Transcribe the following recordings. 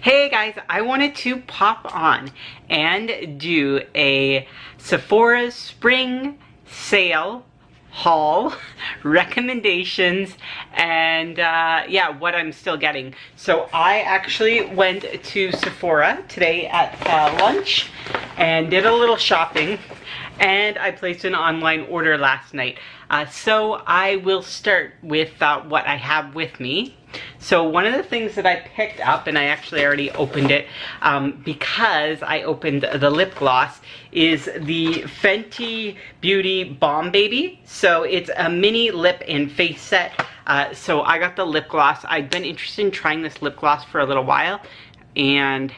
Hey guys, I wanted to pop on and do a Sephora spring sale haul, recommendations, and yeah, what I'm still getting. So I actually went to Sephora today at lunch and did a little shopping, and I placed an online order last night. So I will start with what I have with me. So one of the things that I picked up, and I actually already opened it because I opened the lip gloss, is the Fenty Beauty Balm Baby. So it's a mini lip and face set. So I got the lip gloss. I've been interested in trying this lip gloss for a little while, and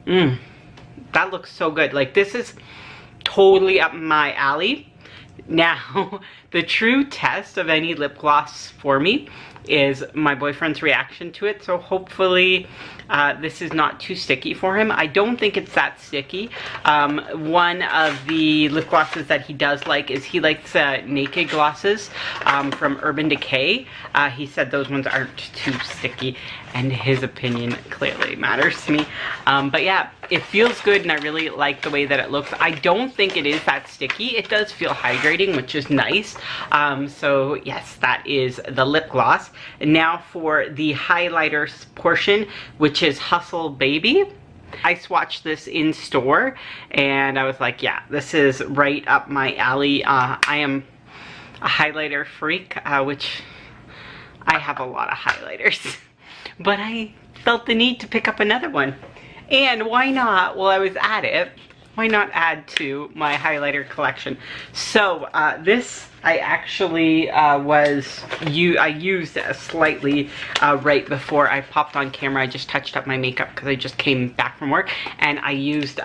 that looks so good. Like, this is totally up my alley. Now, the true test of any lip gloss for me is my boyfriend's reaction to it. So hopefully this is not too sticky for him. I don't think it's that sticky. One of the lip glosses that he does like is he likes Naked glosses from Urban Decay. He said those ones aren't too sticky, and his opinion clearly matters to me. But yeah, it feels good, and I really like the way that it looks. I don't think it is that sticky. It does feel hydrating, which is nice. So yes, that is the lip gloss. And now for the highlighter portion, which is Hustle Baby. I swatched this in store, and I was like, yeah, this is right up my alley. I am a highlighter freak, which I have a lot of highlighters. But I felt the need to pick up another one. And why not, while I was at it, why not add to my highlighter collection? So this I actually I used slightly right before I popped on camera. I just touched up my makeup because I just came back from work, and I used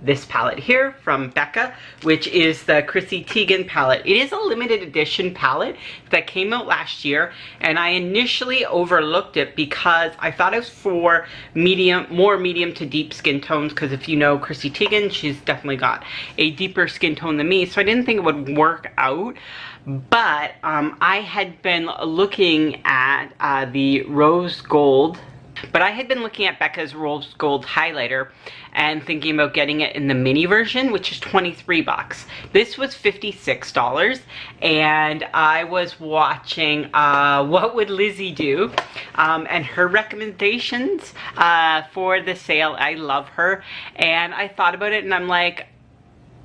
this palette here from Becca, which is the Chrissy Teigen palette. It is a limited edition palette that came out last year, and I initially overlooked it because I thought it was for more medium to deep skin tones, because if you know Chrissy Teigen, she's definitely got a deeper skin tone than me, so I didn't think it would work out. But I had been looking at the rose gold, but I had been looking at Becca's Rose Gold highlighter and thinking about getting it in the mini version, which is 23 bucks. This was $56, and I was watching What Would Lizzie Do, and her recommendations for the sale. I love her, and I thought about it, and I'm like,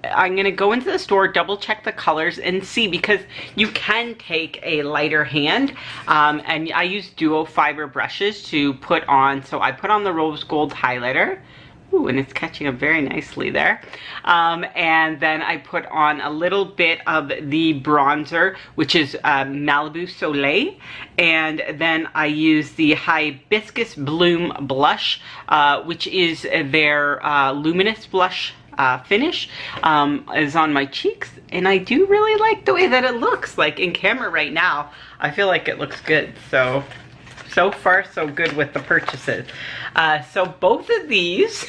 I'm gonna go into the store, double check the colors, and see, because you can take a lighter hand, and I use duo fiber brushes to put on. So I put on the Rose Gold highlighter. Ooh, and it's catching up very nicely there. And then I put on a little bit of the bronzer, which is Malibu Soleil. And then I use the Hibiscus Bloom blush, which is their luminous blush finish, is on my cheeks, and I do really like the way that it looks. Like, in camera right now, I feel like it looks good. So far so good with the purchases. So both of these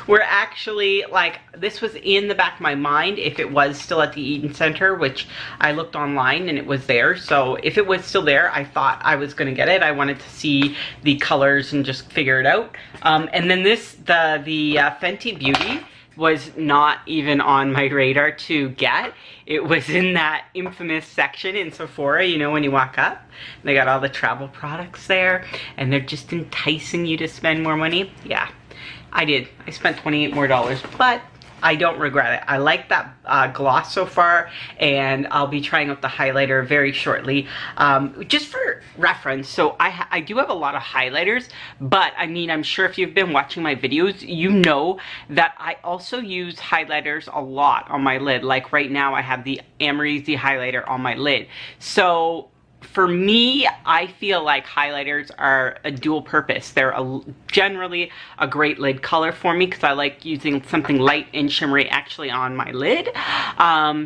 were actually, like, this was in the back of my mind if it was still at the Eaton Center, which I looked online and it was there. So if it was still there, I thought I was gonna get it. I wanted to see the colors and just figure it out. And then this, the Fenty Beauty, was not even on my radar to get. It was in that infamous section in Sephora, you know, when you walk up, they got all the travel products there, and they're just enticing you to spend more money. Yeah, I did. I spent $28 more, but I don't regret it. I like that gloss so far, and I'll be trying out the highlighter very shortly. Just for reference, so I do have a lot of highlighters, but I mean, I'm sure if you've been watching my videos, you know that I also use highlighters a lot on my lid. Like right now, I have the Amrezy highlighter on my lid. So for me, I feel like highlighters are a dual purpose. They're generally a great lid color for me because I like using something light and shimmery actually on my lid.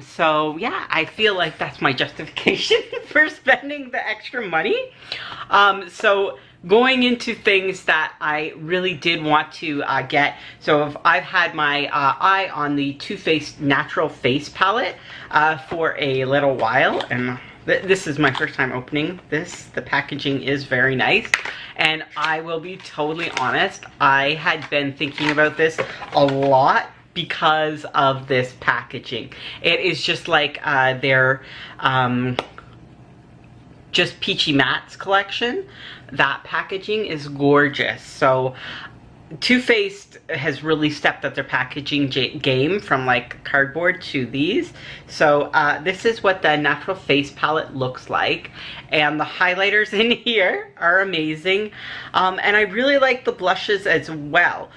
So yeah, I feel like that's my justification for spending the extra money. So going into things that I really did want to get. So if I've had my eye on the Too Faced Natural Face Palette for a little while, and This is my first time opening this. The packaging is very nice. And I will be totally honest, I had been thinking about this a lot because of this packaging. It is just like their Just Peachy Mattes collection. That packaging is gorgeous. So Too Faced has really stepped up their packaging game from like cardboard to these. So this is what the natural face palette looks like, and the highlighters in here are amazing, and I really like the blushes as well.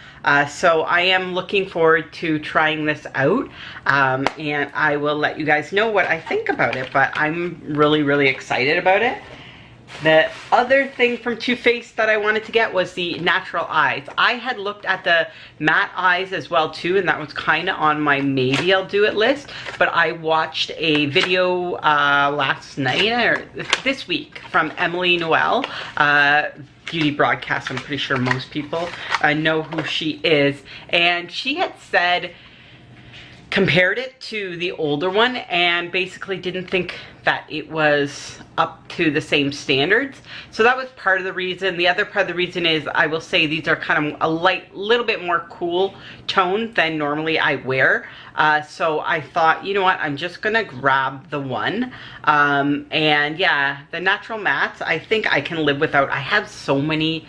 So I am looking forward to trying this out, and I will let you guys know what I think about it, but I'm really excited about it. The other thing from Too Faced that I wanted to get was the natural eyes. I had looked at the matte eyes as well too, and that was kind of on my maybe I'll do it list, but I watched a video last night or this week from Emily Noel, beauty broadcast. I'm pretty sure most people know who she is, and she had said, compared it to the older one, and basically didn't think that it was up to the same standards. So that was part of the reason. The other part of the reason is, I will say these are kind of a little bit more cool tone than normally I wear. So I thought, you know what, I'm just gonna grab the one. And yeah, the natural mattes, I think I can live without. I have so many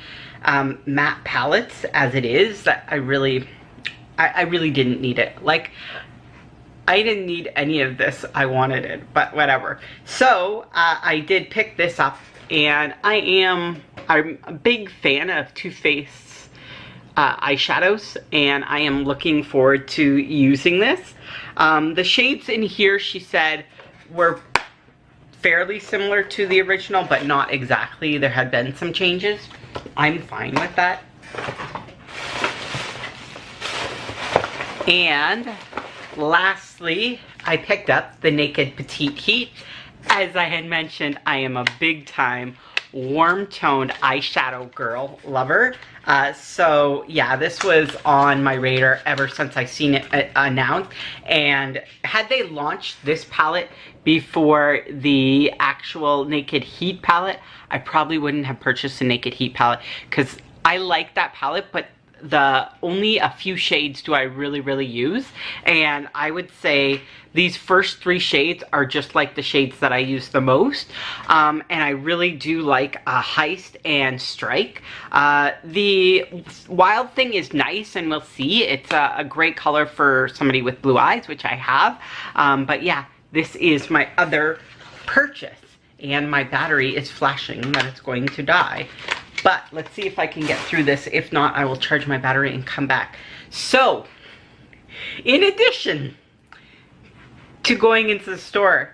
matte palettes as it is that I really didn't need it. Like, I didn't need any of this. I wanted it, but whatever. So I did pick this up, and I'm a big fan of Too Faced eyeshadows, and I am looking forward to using this. The shades in here, she said, were fairly similar to the original, but not exactly. There had been some changes. I'm fine with that. And lastly, I picked up the Naked Petite Heat. As I had mentioned, I am a big time warm toned eyeshadow girl lover. So yeah, this was on my radar ever since I seen it announced. And had they launched this palette before the actual Naked Heat palette, I probably wouldn't have purchased the Naked Heat palette, because I like that palette, but only a few shades do I really use, and I would say these first 3 shades are just like the shades that I use the most, and I really do like Heist and Strike. The Wild Thing is nice, and we'll see. It's a great color for somebody with blue eyes, which I have, but yeah, this is my other purchase, and my battery is flashing that it's going to die. But let's see if I can get through this. If not, I will charge my battery and come back. So, in addition to going into the store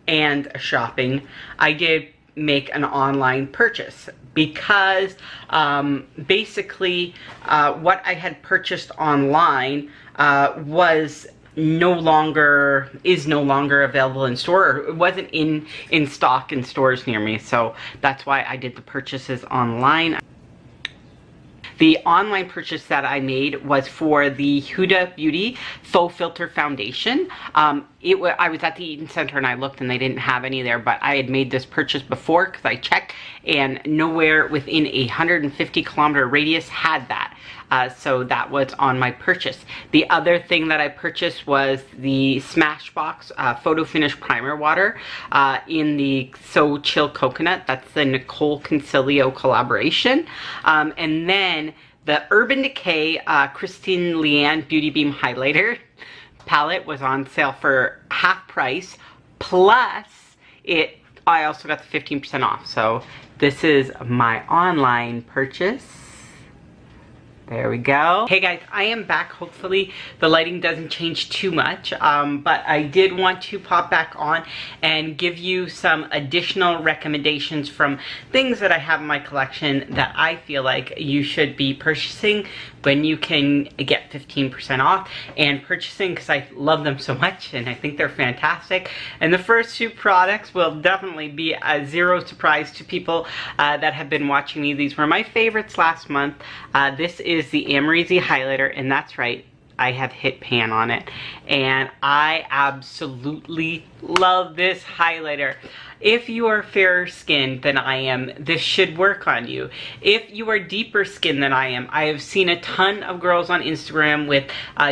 and shopping, I did make an online purchase, because basically what I had purchased online is no longer available in store, or it wasn't in stock in stores near me. So that's why I did the purchases online. The online purchase that I made was for the Huda Beauty Faux Filter Foundation. I was at the Eaton Center and I looked and they didn't have any there, but I had made this purchase before because I checked, and nowhere within a 150-kilometer radius had that. So that was on my purchase. The other thing that I purchased was the Smashbox Photo Finish Primer Water in the So Chill Coconut. That's the Nicole Concilio collaboration. And then the Urban Decay Christine Leanne Beauty Beam Highlighter palette was on sale for half price. Plus, I also got the 15% off. So this is my online purchase. There we go. Hey guys, I am back. Hopefully the lighting doesn't change too much, but I did want to pop back on and give you some additional recommendations from things that I have in my collection that I feel like you should be purchasing when you can get 15% off, and purchasing because I love them so much and I think they're fantastic. And the first 2 products will definitely be a zero surprise to people that have been watching me. These were my favorites last month. This is the Amrezy highlighter, and that's right, I have hit pan on it, and I absolutely love this highlighter. If you are fairer skinned than I am, this should work on you. If you are deeper skinned than I am, I have seen a ton of girls on Instagram with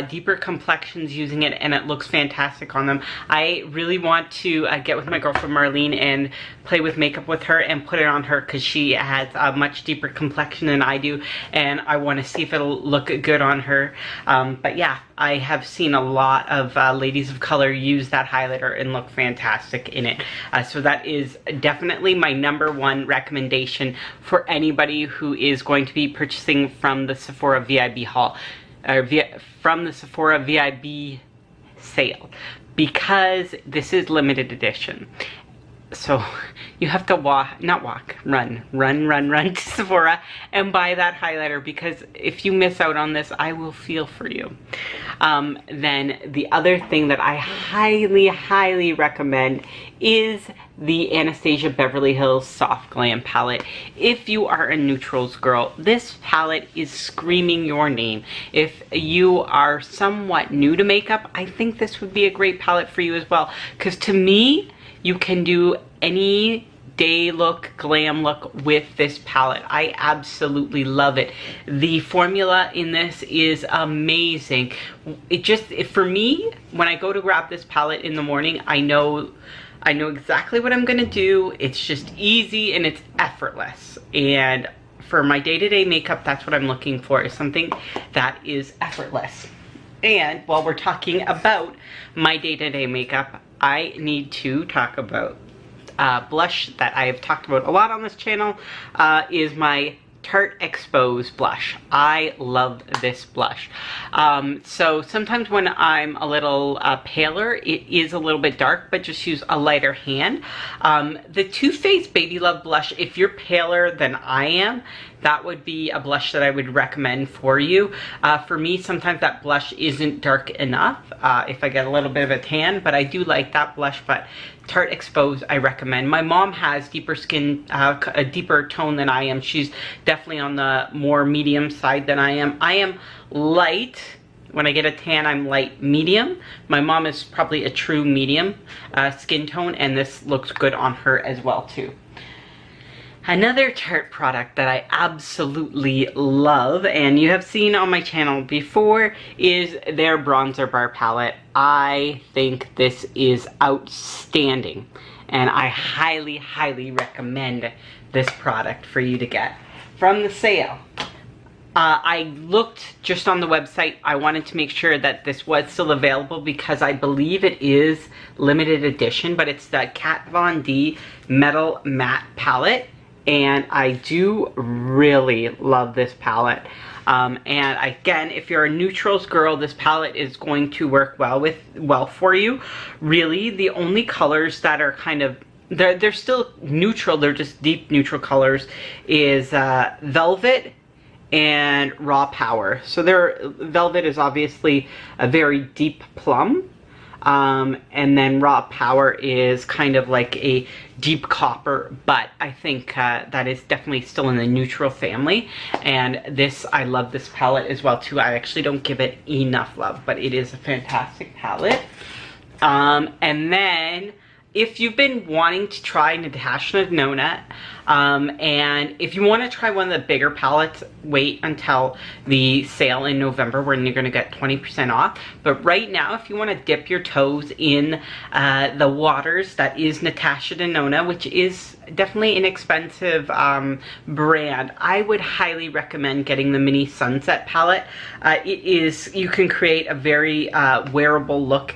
deeper complexions using it, and it looks fantastic on them. I really want to get with my girlfriend Marlene and play with makeup with her and put it on her, because she has a much deeper complexion than I do, and I want to see if it'll look good on her. But yeah, I have seen a lot of ladies of color use that highlighter and look fantastic in it. So that is definitely my #1 recommendation for anybody who is going to be purchasing from the Sephora VIB haul, or from the Sephora VIB sale, because this is limited edition. So you have to run to Sephora and buy that highlighter, because if you miss out on this, I will feel for you. Then the other thing that I highly recommend is the Anastasia Beverly Hills Soft Glam palette. If you are a neutrals girl, this palette is screaming your name. If you are somewhat new to makeup, I think this would be a great palette for you as well, because to me, you can do any day look, glam look with this palette. I absolutely love it. The formula in this is amazing. For me, when I go to grab this palette in the morning, I know exactly what I'm gonna do. It's just easy and it's effortless. And for my day-to-day makeup, that's what I'm looking for, is something that is effortless. And while we're talking about my day-to-day makeup, I need to talk about blush that I have talked about a lot on this channel, is my Tarte Expose blush. I love this blush. So sometimes when I'm a little paler, it is a little bit dark, but just use a lighter hand. The Too Faced Baby Love blush, if you're paler than I am, that would be a blush that I would recommend for you. For me, sometimes that blush isn't dark enough if I get a little bit of a tan, but I do like that blush. But Tarte Expose, I recommend. My mom has deeper skin, a deeper tone than I am. She's definitely on the more medium side than I am. I am light. When I get a tan, I'm light medium. My mom is probably a true medium skin tone, and this looks good on her as well too. Another Tarte product that I absolutely love, and you have seen on my channel before, is their bronzer bar palette. I think this is outstanding, and I highly recommend this product for you to get from the sale. I looked just on the website. I wanted to make sure that this was still available, because I believe it is limited edition, but it's the Kat Von D Metal Matte Palette. And I do really love this palette. And again, if you're a neutrals girl, this palette is going to work well for you. Really, the only colors that are kind of, they're still neutral, they're just deep neutral colors, is Velvet and Raw Power. So Velvet is obviously a very deep plum. And then Raw Power is kind of like a deep copper, but I think that is definitely still in the neutral family. And this, I love this palette as well too. I actually don't give it enough love, but it is a fantastic palette. And then if you've been wanting to try Natasha Denona, and if you want to try one of the bigger palettes, wait until the sale in November when you're going to get 20% off. But right now, if you want to dip your toes in the waters that is Natasha Denona, which is definitely an expensive brand, I would highly recommend getting the Mini Sunset palette. You can create a very wearable look,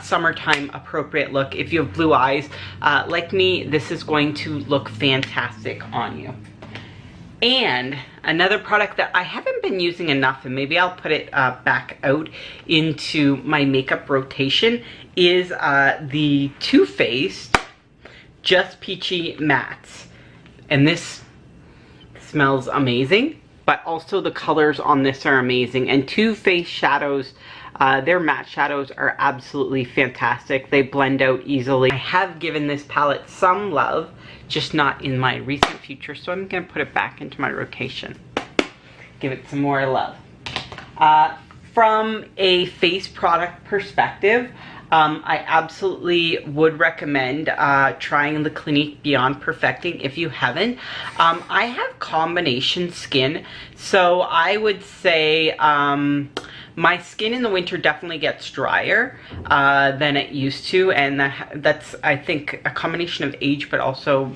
summertime appropriate look. If you have blue eyes like me, this is going to look fantastic on you. And another product that I haven't been using enough, and maybe I'll put it back out into my makeup rotation, is the Too Faced Just Peachy Mattes. And this smells amazing, but also the colors on this are amazing. And Too Faced shadows, their matte shadows are absolutely fantastic. They blend out easily. I have given this palette some love, just not in my recent future, so I'm gonna put it back into my rotation. Give it some more love. From a face product perspective, I absolutely would recommend trying the Clinique Beyond Perfecting if you haven't. I have combination skin, so I would say my skin in the winter definitely gets drier than it used to, and that's, I think, a combination of age, but also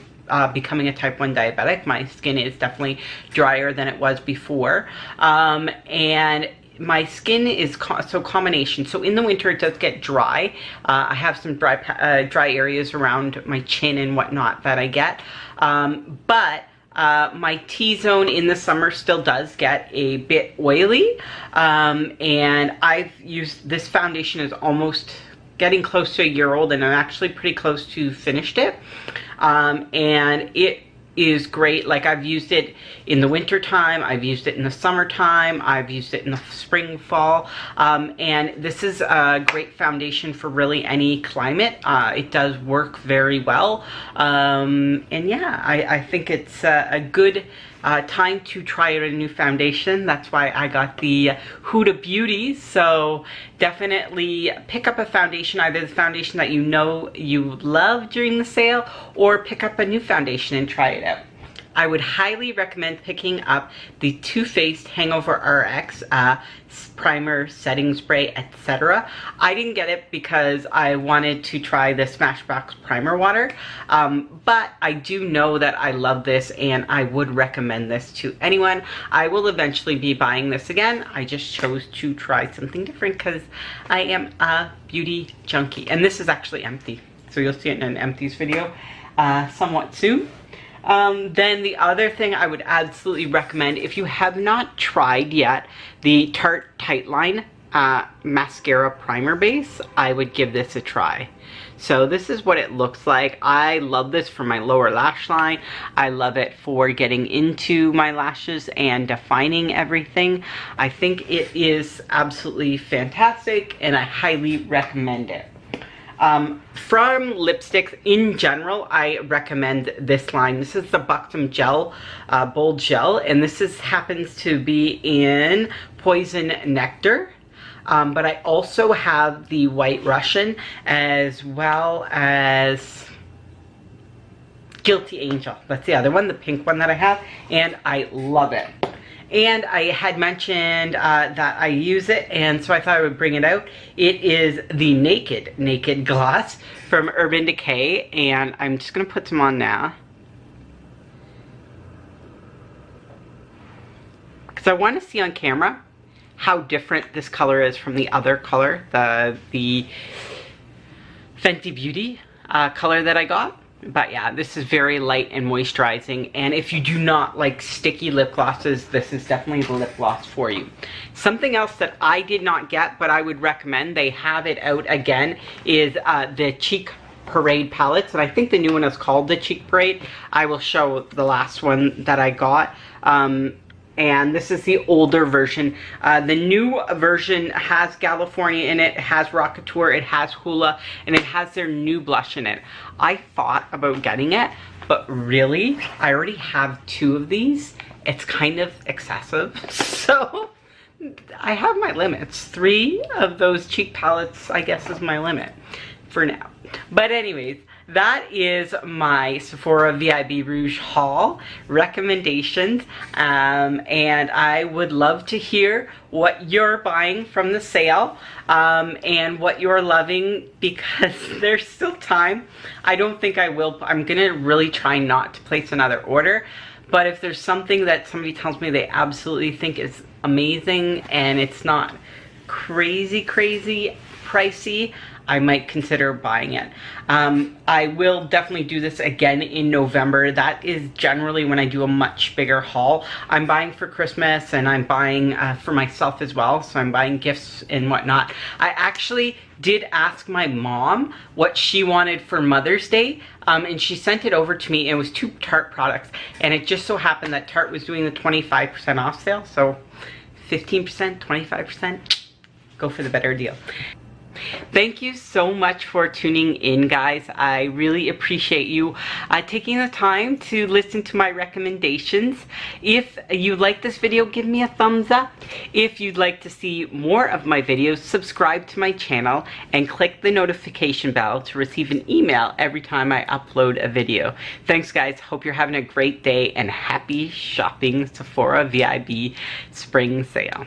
becoming a type 1 diabetic. My skin is definitely drier than it was before, and my skin is combination. So in the winter it does get dry. I have some dry areas around my chin and whatnot that I get, but my T-zone in the summer still does get a bit oily, and I've used this foundation is almost getting close to a year old, and I'm actually pretty close to finished it, and it is great. Like, I've used it in the winter time, I've used it in the summertime, I've used it in the spring, fall, and this is a great foundation for really any climate. It does work very well, and yeah, I think it's a good time to try out a new foundation. That's why I got the Huda Beauty. So definitely pick up a foundation, either the foundation that you know you love during the sale, or pick up a new foundation and try it out. I would highly recommend picking up the Too Faced Hangover RX primer, setting spray, etc. I didn't get it because I wanted to try the Smashbox primer water, but I do know that I love this and I would recommend this to anyone. I will eventually be buying this again. I just chose to try something different because I am a beauty junkie, and this is actually empty, so you'll see it in an empties video somewhat soon. Then the other thing I would absolutely recommend, if you have not tried yet, the Tarte Tightline mascara primer base, I would give this a try. So this is what it looks like. I love this for my lower lash line. I love it for getting into my lashes and defining everything. I think it is absolutely fantastic and I highly recommend it. From lipsticks in general, I recommend this line. This is the Buxom Gel, Bold Gel, and this happens to be in Poison Nectar. But I also have the White Russian as well as Guilty Angel. That's the other one, the pink one that I have, and I love it. And I had mentioned that I use it, and so I thought I would bring it out. It is the Naked Gloss from Urban Decay, and I'm just going to put some on now, because I want to see on camera how different this color is from the other color, the Fenty Beauty color that I got. But yeah, this is very light and moisturizing, and if you do not like sticky lip glosses, this is definitely the lip gloss for you. Something else that I did not get, but I would recommend, they have it out again, is the Cheek Parade palettes, and I think the new one is called the Cheek Parade. I will show the last one that I got. And this is the older version. The new version has California in it, it has Rockateur, it has Hula, and it has their new blush in it. I thought about getting it, but really, I already have 2 of these. It's kind of excessive, so I have my limits. 3 of those cheek palettes, I guess, is my limit for now. But anyways, that is my Sephora VIB Rouge haul recommendations, and I would love to hear what you're buying from the sale and what you're loving, because there's still time. I don't think I will. I'm gonna really try not to place another order, but if there's something that somebody tells me they absolutely think is amazing and it's not crazy pricey, I might consider buying it. I will definitely do this again in November. That is generally when I do a much bigger haul. I'm buying for Christmas, and I'm buying for myself as well, so I'm buying gifts and whatnot. I actually did ask my mom what she wanted for Mother's Day, and she sent it over to me. It was 2 Tarte products, and it just so happened that Tarte was doing the 25% off sale, so 15%, 25%, go for the better deal. Thank you so much for tuning in, guys. I really appreciate you taking the time to listen to my recommendations. If you like this video, give me a thumbs up. If you'd like to see more of my videos, subscribe to my channel and click the notification bell to receive an email every time I upload a video. Thanks, guys. Hope you're having a great day and happy shopping. Sephora VIB spring sale.